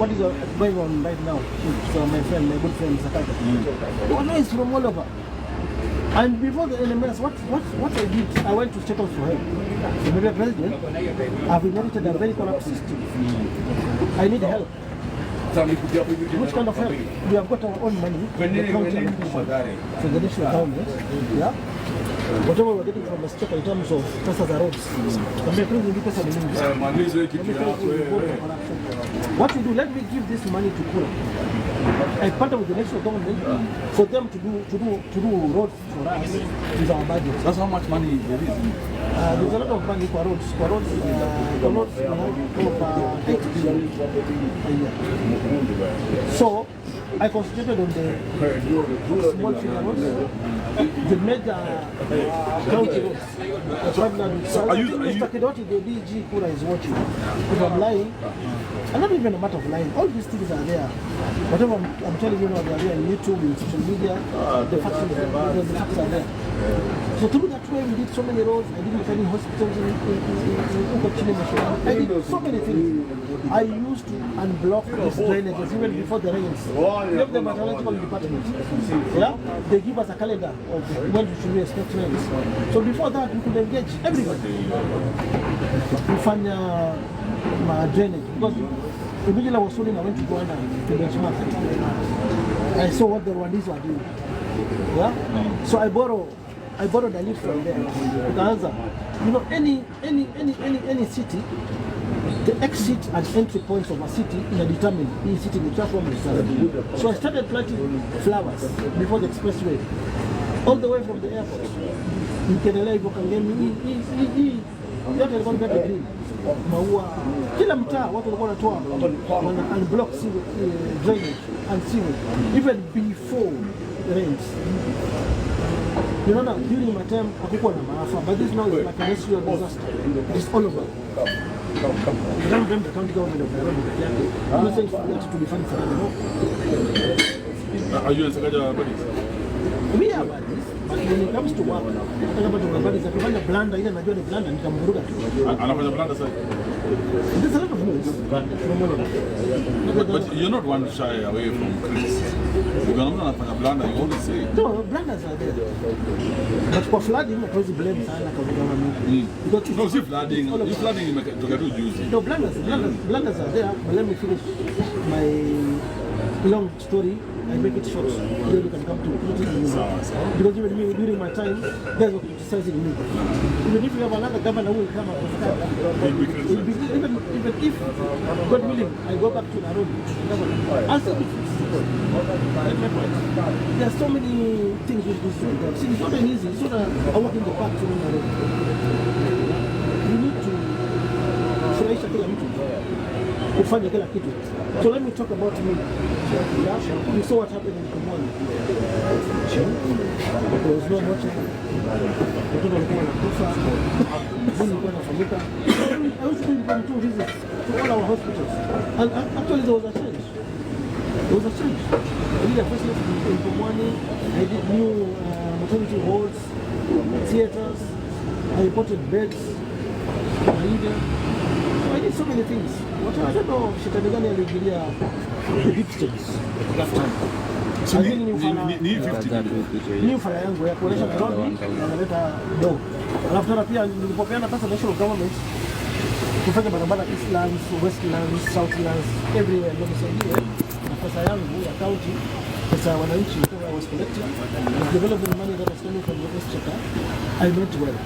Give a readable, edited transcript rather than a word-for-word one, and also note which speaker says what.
Speaker 1: what is going on right now. So my good friend Sakata. Always from all over. And before the NMS, what I did, I went to state house for him. The Mr. President, I've inherited a very corrupt system. I need help. Which kind of help? We have got our own money, the county from the national government. Yeah? Whatever we're getting from the state in terms of the roads. What we do, let me give this money to Kura. I partner with the national government for them to do roads for us with our budget.
Speaker 2: That's how much money there is.
Speaker 1: There's a lot of money for roads. For roads, over 8 billion a year. So I concentrated on the small finger roads, the major county roads. So I think Mr. Kidoti, the DG Kura, is watching. If I'm lying, and not even a matter of lying, all these things are there. Whatever I'm telling you now, they are there on YouTube, in social media, the facts are there. So through that way, we did so many roads. I did many hospitals in I did so many things. I used to unblock these drainages even before the rains. We have the meteorological department. Yeah? They give us a calendar of when we should expect rains. So before that, we could engage everybody. We find my drainage. Because immediately I was told I went to Ghana to benchmark. I saw what the Rwandese were doing. Yeah? So I borrowed a leaf from there. You know, any city, the exit and entry points of a city are determined. In city, the transform itself. So I started planting flowers before the expressway, all the way from the airport. You can live green. Maua kila mtaa watu walikuwa wanatoa unblock drainage and sewage even before rains. You know, during my time hakukuwa na maafa, but this now is like a natural disaster. It's all over. You don't blame the county government of Nairobi. I'm not saying for that to be funny for them.
Speaker 2: Are you in Sakaja buddies?
Speaker 1: We are buddies, but when it comes to work, buddies, akifanya blanda ile najua ni blanda nitamvuruga tu.
Speaker 2: Anafanya blanda sasa.
Speaker 1: There's a lot of moves from all of them.
Speaker 2: But you're not one shy away from criticism. You're not anafanya blanda, you always say.
Speaker 1: No, blanders are there. But for flooding, I always blame sana kwa government.
Speaker 2: No, see flooding together juicy.
Speaker 1: No, blanders are there, but let me finish my long story. I make it short, then you can come to criticism. Because even me, during my time, guys were criticizing me. Even if you have another governor who will come up with that, even if, God willing, I go back to Nairobi, I'll still be criticised. There are so many things with this job. See, it's not an easy, it's not a walk in the park to Nairobi. You need to furahisha kila mtu. Kufanya kila kitu. So let me talk about me. You saw what happened in Kumwani. There was no water. Watoto walikuwa wanakufa. Nini ilikuwa inafanyika. I was doing two visits to all our hospitals. And actually there was a change. There was a change. I did a facelift in Kumwani. I did new maternity halls, theaters. I imported beds from India. I did so many things. What I don't know, shetani gani aliingilia the big states.
Speaker 2: So
Speaker 1: ni ufala yangu ya kuonesha Nairobi analeta do. Alafu tena pia nilipopeana pesa national government kufanya barabara Eastlands, Westlands, Southlands, everywhere ndio nisaidie. Na pesa yangu ya county, pesa ya wananchi I was collecting, development money that was coming from the exchequer, I meant well.